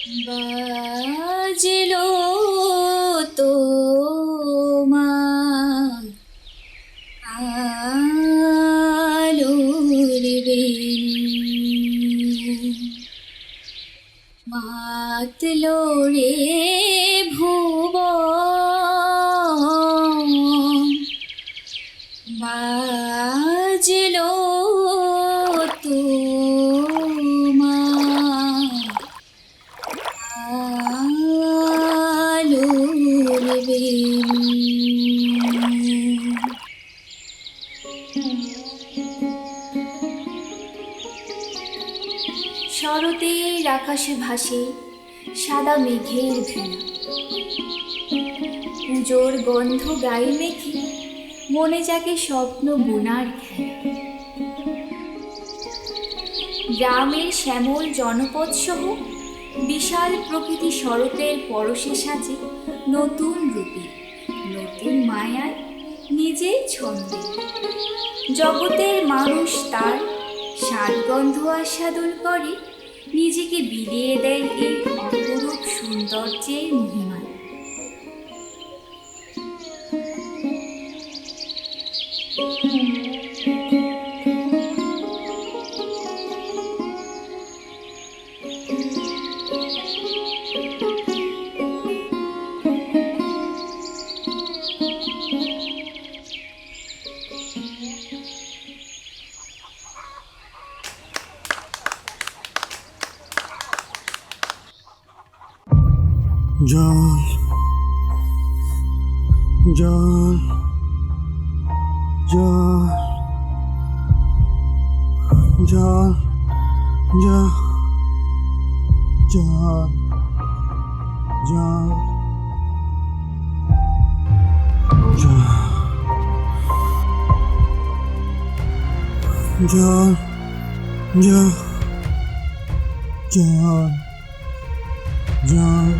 বাজলো তোমার আলোর বেণী, মাতলো রে ভুবন, বাজলো তোমার আলোর বেণী। শরতের আকাশে ভাসে সাদা মেঘের ভেলা, পুজোর গন্ধ গায়ে মেখে মনে জাগে স্বপ্ন বোনার খেলা। গ্রামের শ্যামল জনপদ সহ বিশাল প্রকৃতি শরতের পরশে সাজে নতুন রূপে, নতুন মায়ায়, নিজের ছন্দে। জগতের মানুষ তার স্বাদ গন্ধ আস্বাদন করে, নিজেকে বিলিয়ে দেয় এই অপরূপ সৌন্দর্যের মহিমায়। জল জল জল জল জল জল জল জল জল জল জল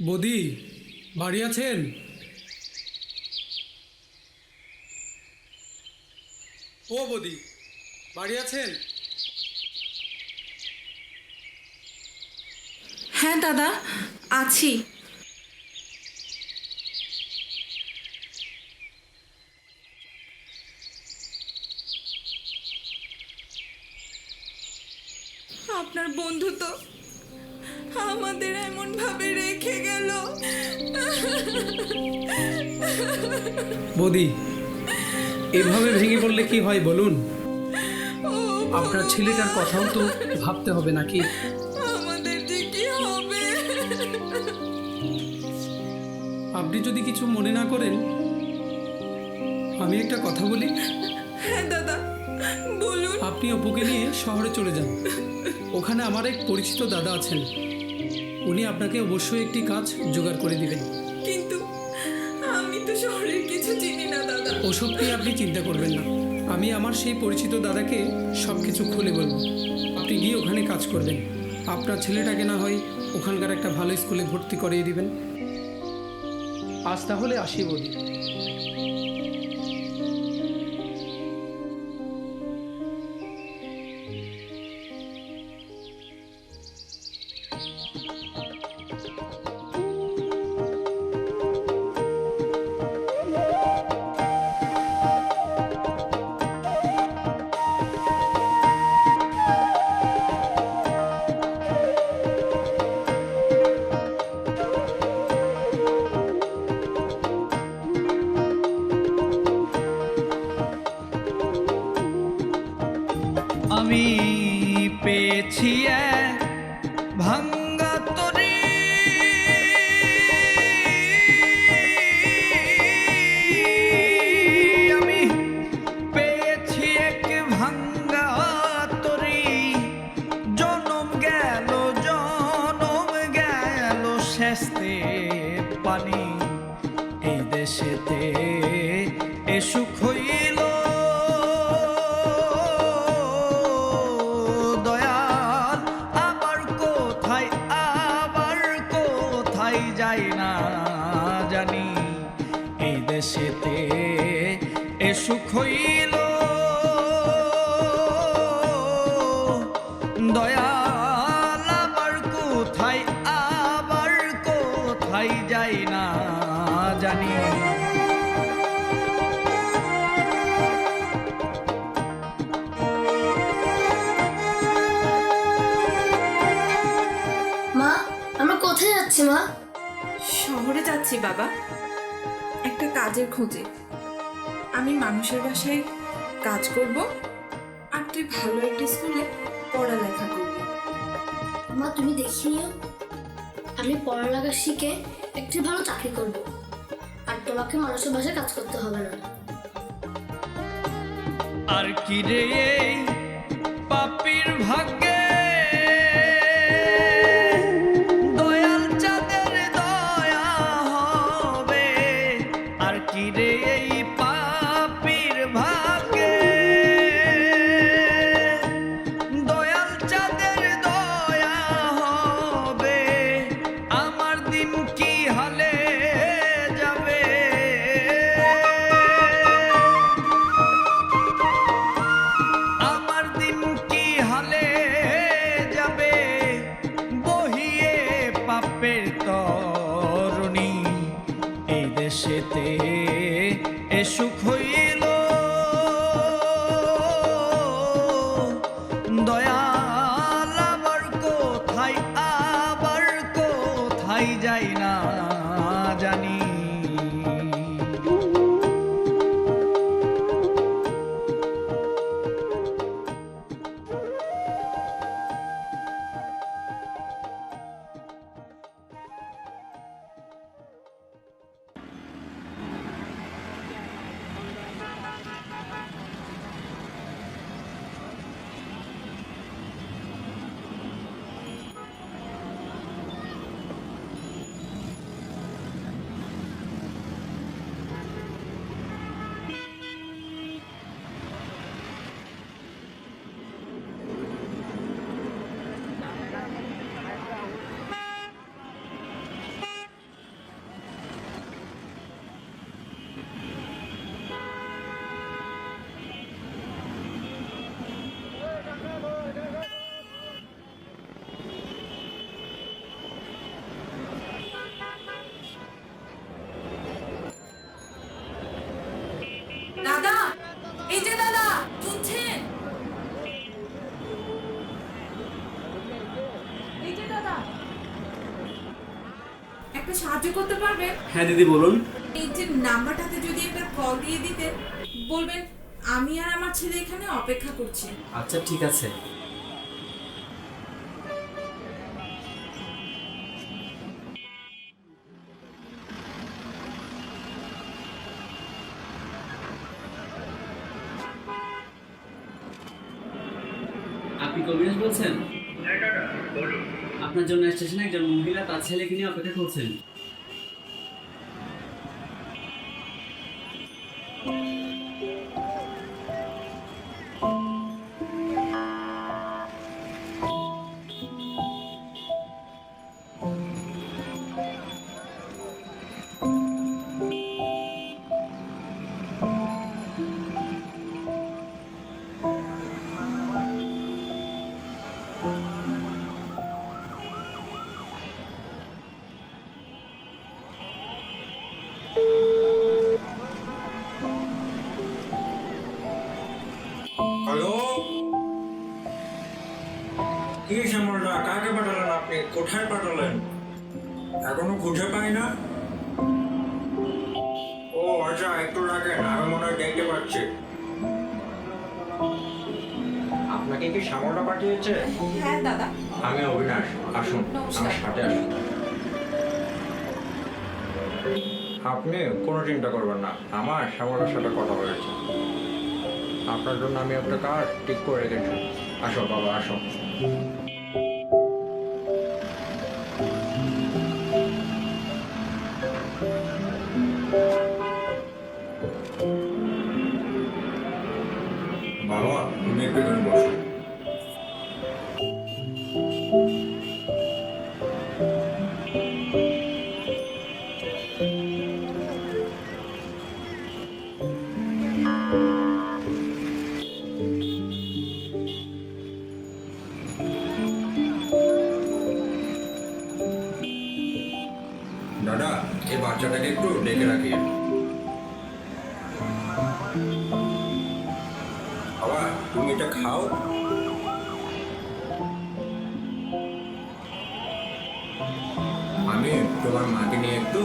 বৌদি বাড়ি আছেন? ও বৌদি বাড়ি আছেন? হ্যাঁ দাদা, আছি। আপনার বন্ধু তো আমাদের এমন ভাবে রেখে গেল। বৌদি এভাবে ভেঙে পড়লে কি হয় বলুন? আপনার ছেলেটার কথাও তো ভাবতে হবে নাকি? আমাদের যে কি হবে? আপনি যদি কিছু মনে না করেন আমি একটা কথা বলি। হ্যাঁ দাদা বলুন। আপনি অপুকে নিয়ে শহরে চলে যান। ওখানে আমার এক পরিচিত দাদা আছেন, উনি আপনাকে অবশ্যই একটি কাজ জোগাড় করে দিবেন। কিন্তু আমি তো শহরের কিছু চিনি না দাদা। ওসব নিয়ে আপনি চিন্তা করবেন না, আমি আমার সেই পরিচিত দাদাকে সব কিছু খুলে বলবো। আপনি গিয়ে ওখানে কাজ করবেন, আপনার ছেলেটাকে না হয় ওখানকার একটা ভালো স্কুলে ভর্তি করিয়ে দিবেন। আজ তাহলে আসি বলি। আমি পেয়েছি এক ভাঙ্গা তরি, আমি পেয়েছি এক ভাঙ্গা তরি, জনম গেল শেষতে পানি, এই দেশেতে এ সুখ হইল যাই না জানি, এই দেশেতে এ সুখ হইল দয়াল আবার কোথায় যাই না জানি। মা, আমরা কোথায় যাচ্ছি মা? শহরে যাচ্ছি বাবা, একটা কাজের খোঁজে। আমি মানুষের বাসায় কাজ করব, আর তুই ভালো একটা স্কুলে পড়ালেখা করবি। মা তুমি দেখি নিও, আমি পড়ালেখা শিখে একটি ভালো চাকরি করব, আর তোমাকে মানুষের বাসায় কাজ করতে হবে না। আর কি রে এই পাপীর ভাগ্যে দয়াল চাঁদের দয়া হবে, আর কি রে এই পাপীর ভাগ্যে দয়াল চাঁদের দয়া হবে, আমার দিন কি হালে যাবে। আমার দিন কি হালে যাবে, বহিয়ে পাপের তরণী, এই দেশেতে এ সুখ হইল দয়াল আবার কোথায় যাই না জানি। সাহায্য করতে পারবেন? হ্যাঁ দিদি বলুন। এই যে নাম্বারটাতে যদি একটা কল দিয়ে দিতেন, বলবেন আমি আর আমার ছেলে এখানে অপেক্ষা করছি। আচ্ছা ঠিক আছে। আপনি কবিরাজ বলছেন? আপনার জন্য স্টেশনে একজন মহিলা তার ছেলেকে নিয়ে অপেক্ষা করছেন। হ্যালো, কি শ্যামলদা, কাকে পাঠালেন আপনি? কোথায় পাঠালেন? এখনো খুঁজে পাই না। ও আচ্ছা, একটু রাখেন, আমি মনে হয় দেখতে পাচ্ছি। আপনাকে কি শ্যামলদা পাঠিয়েছে? হ্যাঁ দাদা। আমি অবিনাশ, আসুন আমার সাথে আসুন। আপনি কোনো চিন্তা করবেন না, আমার শ্যামলার সাথে কথা হয়েছে। আপনার জন্য আমি একটা কাজ ঠিক করে রেখেছি। আসো বাবা, আসো। বাবা, তুমি একটু এখানে বসো। দাদা, এই বাচ্চাটাকে একটু ডেকে রাখিয়ে। বাবা, তুমি এটা খাও। আমি তোমার মাকে নিয়ে একটু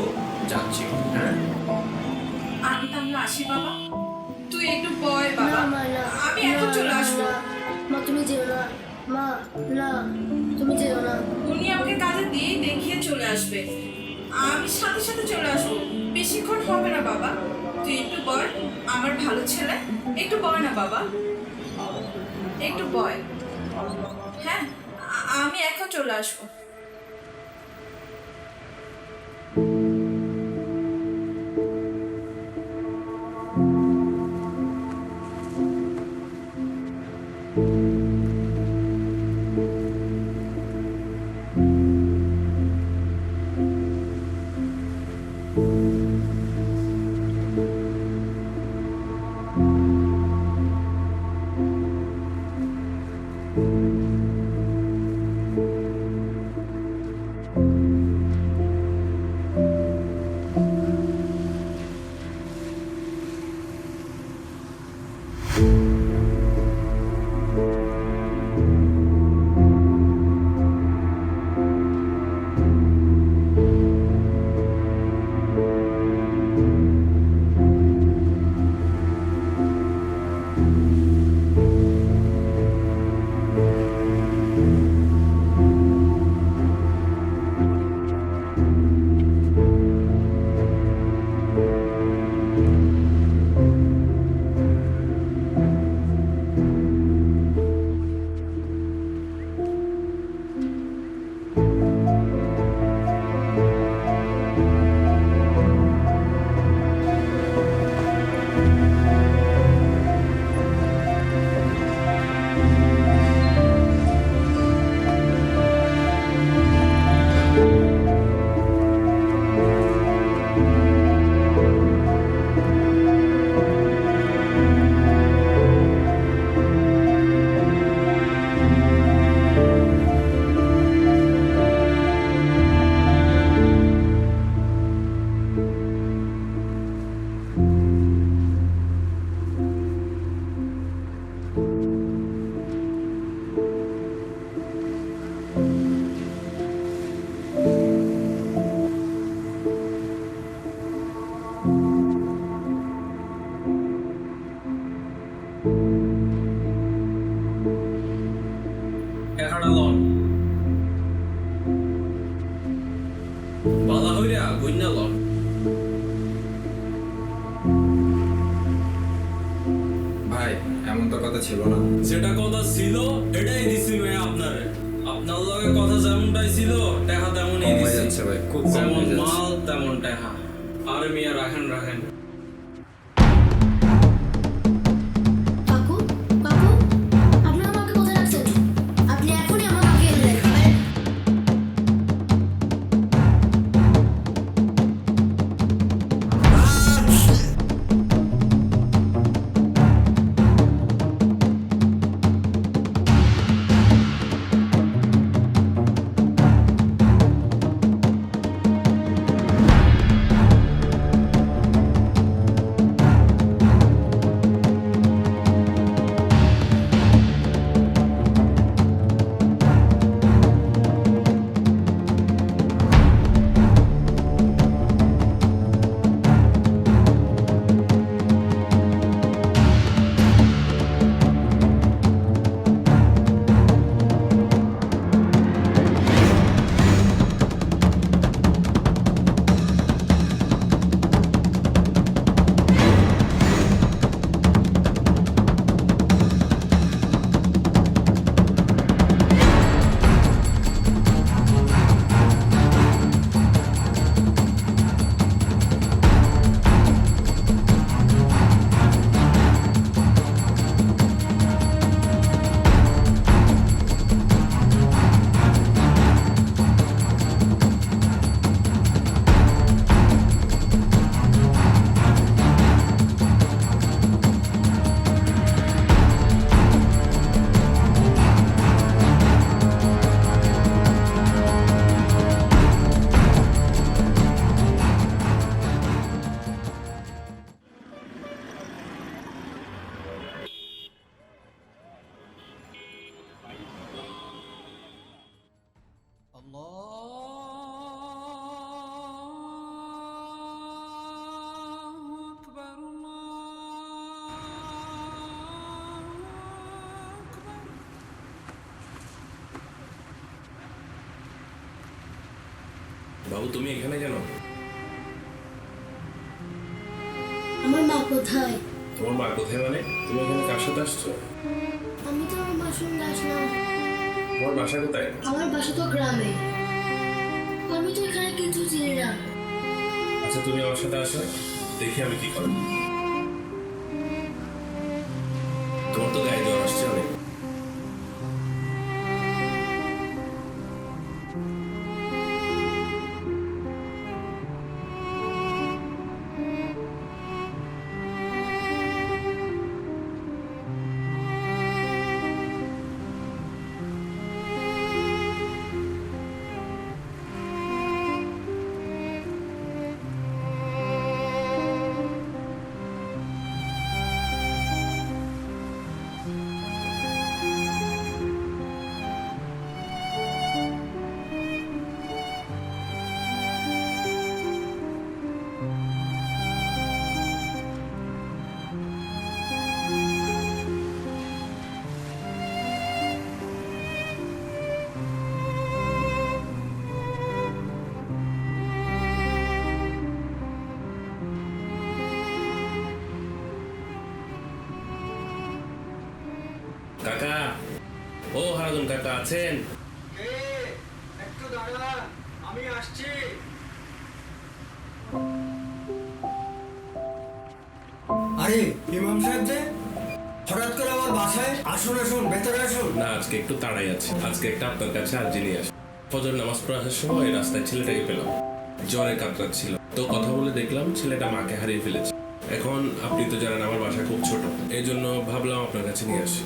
যাচ্ছি। হ্যাঁ, আমি তাহলে আসি বাবা। তুই একটু বয় না বাবা, মা না, আমি না, এখন চলে না, আসবো। না। মা তুমি যেও না, মা না, তুমি যেও না। উনি আমাকে কাজে দিয়ে দেখিয়ে চলে আসবে, আমি সাথে সাথে চলে আসবো। বেশিক্ষণ হবে না বাবা, তুই একটু বয়। আমার ভালো ছেলে, একটু বয় না বাবা, একটু বয়। হ্যাঁ, আমি এখন চলে আসবো। এমন তো কথা ছিল না। যেটা কথা ছিল এটাই দিছি ভাই আপনারে। আপনার লগে কথা যেমনটাই ছিল টাকা তেমনই কম হয়ে দিছি। যাচ্ছে ভাই, খুব কম যেমন হয়ে যাচ্ছে। মাল তেমন টাকা। আরে মিয়া রাখেন। কাকু কাকু আপনি আমাকে কোথায় রাখছেন? আপনি এখনই আমার মাকে এনে দেখাবেন। বাবু তুমি এখানে কেন? আমার মা কোথায়? তোমার মা কোথায় মানে? তুমি এখানে কার সাথে আসছো? আমি তো আমার মার সঙ্গে আসলাম। তোমার বাসা কোথায়? আমার বাসা তো গ্রামে। আমি তো এখানে কিছু চিনি না। আচ্ছা তুমি আমার সাথে আসো, দেখি আমি কি করব। তোমার তো গায়ে জ্বর আসছে অনেক। কাকা, ও হারাদুন কাকা আছেন? একটু দাঁড়া, আমি আসছি। আরে ইমাম সাহেব যে হঠাৎ করে আমার বাসায়? আসুন আসুন, ভেতরে আসুন। না আজকে একটু তাড়াই আছে। আজকে একটা আপনার কাছে আর্জি নিয়ে আসি। ফজর নামাজ পড়ে আসার সময় রাস্তায় ছেলেটাকে পেলাম, জ্বরে কাতরাচ্ছিল। তো কথা বলে দেখলাম ছেলেটা মাকে হারিয়ে ফেলেছে। এখন আপনি তো জানেন আমার বাসা খুব ছোট, এই জন্য ভাবলাম আপনার কাছে নিয়ে আসি।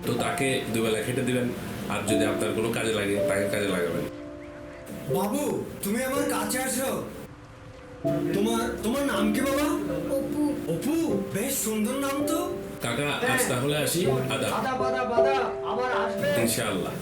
তো তাকে দুবেলা খেতে দিবেন, আর যদি আপনার কোনো কাজে লাগে তাকে কাজে লাগাবেন। বাবু তুমি আমার কাছে আসো। তোমার নাম কি বাবা? অপু। অপু, বেশ সুন্দর নাম তো। কাকা আজ তাহলে আসি। আদা বাদা আবার আসবে। ইনশাআল্লাহ।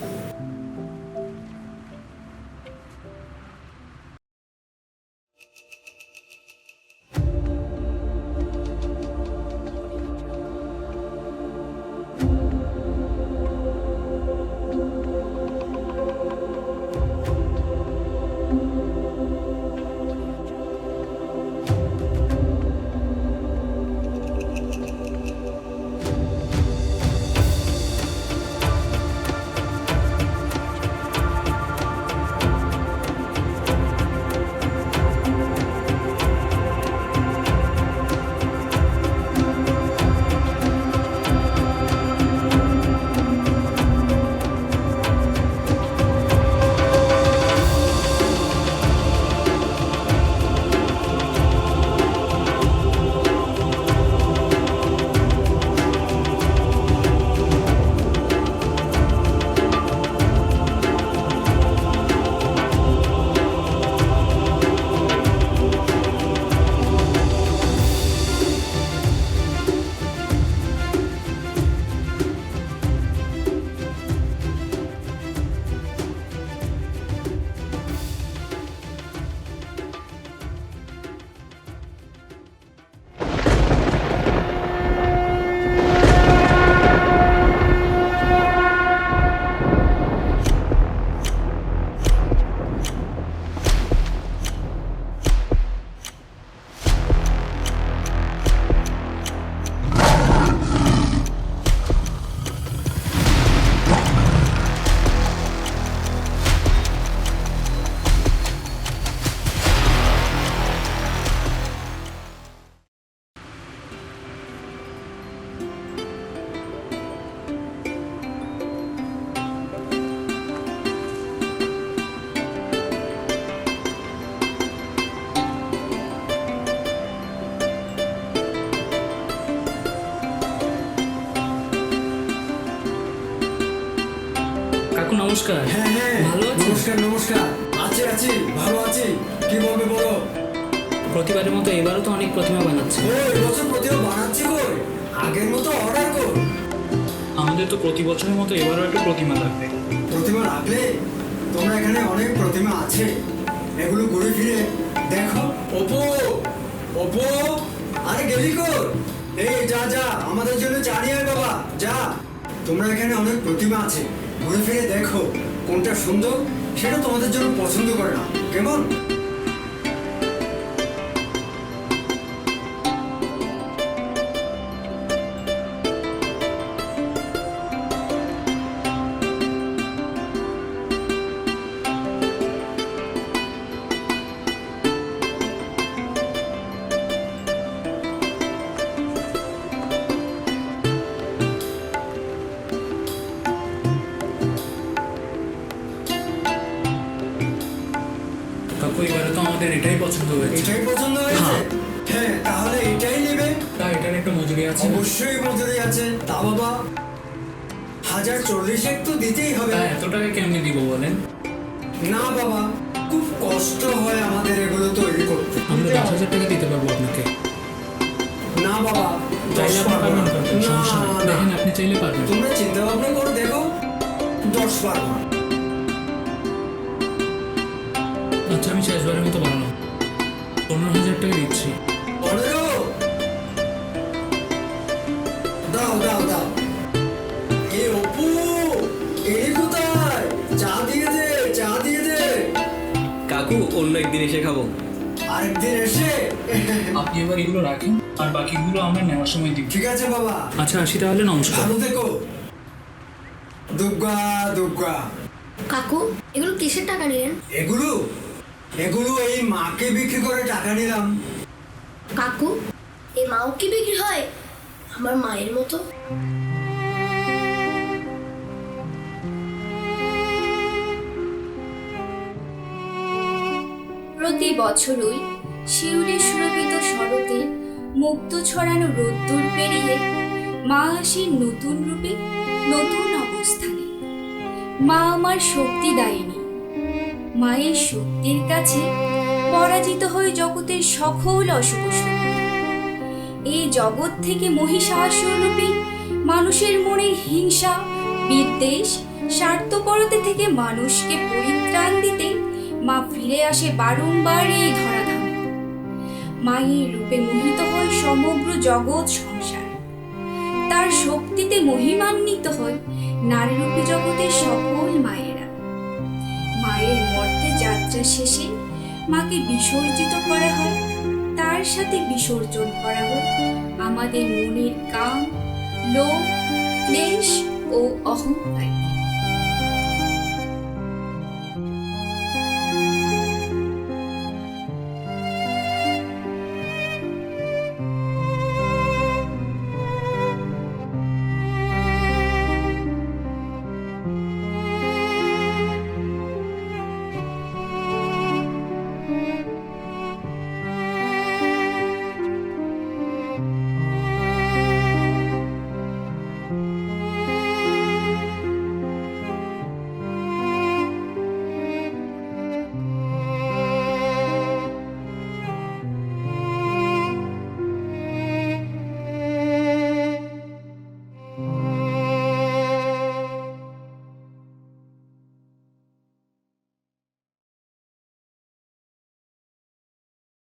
নমস্কার। হ্যাঁ হ্যাঁ ভালো আছেন? নমস্কার নমস্কার। আছি আছি, ভালো আছি। কি বলবে বলো? প্রতিবারের মতো এবারও তো অনেক প্রতিমা বানাচ্ছে। ও এবছর প্রতিমা বানাচ্ছি কই? আগের মতো অর্ডার কর। আমাদের তো প্রতি বছরের মতো এবারও একটা প্রতিমা লাগবে। প্রতিমা রাখলে তোমরা এখানে অনেক প্রতিমা আছে, এগুলো ঘুরে ফিরে দেখো। অপু অপু, আরে গেলি কই? এই যা যা, আমাদের জন্য চা নিয়ে আয় বাবা, যা। তোমরা এখানে অনেক প্রতিমা আছে, ঘুরে ফিরে দেখো কোনটা সুন্দর সেটা তোমাদের জন্য পছন্দ করে না, কেমন? কাকু এবারে তো আমাদের এটাই পছন্দ হয়েছে। এটাই পছন্দ হয়েছে? হ্যাঁ, তাহলে এটাই নেবে। তা এটার একটা মজুরি আছে? অবশ্যই মজুরি আছে। তা বাবা 1040 তো দিতেই হবে। তা এত টাকা কেমনি দিব বলেন? না বাবা, খুব কষ্ট হয় আমাদের এগুলো তৈরি করতে। আমরা 10,000 টাকা দিতে পারবো আপনাকে। না বাবা, চাইলে আপনি পারবেন কাকু, না, সমস্যা নেই। না। দেখেন আপনি চাইলে পারবেন। তোমরা চিন্তা ভাবনা করে দেখো, 10 পারবো না। আচ্ছা আমি শেষবারের মতো বানালাম, 15,000 টাকা দিচ্ছি। 15? দাও দাও দাও। এ অপু, এই কোথায়? চা দিয়ে দে, চা দিয়ে দে। কাকু অন্য একদিন এসে খাবো। আরেকদিন এসে। আপনি এবার এগুলো রাখেন, আর বাকিগুলো আমরা নেওয়ার সময় দিব। ঠিক আছে বাবা, আচ্ছা আসি তাহলে, নমস্কার। ভালো থেকো। দুর্গা দুর্গা। কাকু এগুলো কিসের টাকা নিলেন? এগুলো এগুলো এই মাকে বিক্রি করে টাকা নিলাম। কাকু এই মাও কি বিক্রি হয় আমার মায়ের মতো? প্রতি বছরই শিউরে সুরভিত শরতে মুক্ত ছড়ানো রোদ্দুর পেরিয়ে মা আসেন নতুন রূপে, নতুন অবস্থানে। মা আমার শক্তি দায়িনী। মায়ের শক্তির কাছে পরাজিত হয়ে জগতের সকল অশুভ শক্তি। এই জগৎ থেকে মহিষাসুর রূপী মানুষের মনের হিংসা, বিদ্বেষ, স্বার্থপরতা থেকে মানুষকে পরিত্রাণ দিতে মা ফিরে আসে বারংবার এই ধরাধামে। মায়ের রূপে মোহিত হয় সমগ্র জগৎ সংসার। তার শক্তিতে মহিমান্বিত হয় নারীরূপী জগতের সকল মায়েরা। মায়ের মর্তে যাত্রা শেষে মাকে বিসর্জিত করা হয়, তার সাথে বিসর্জন করা হয় আমাদের মনের কাম, লোভ, ক্লেশ ও অহংকারকে।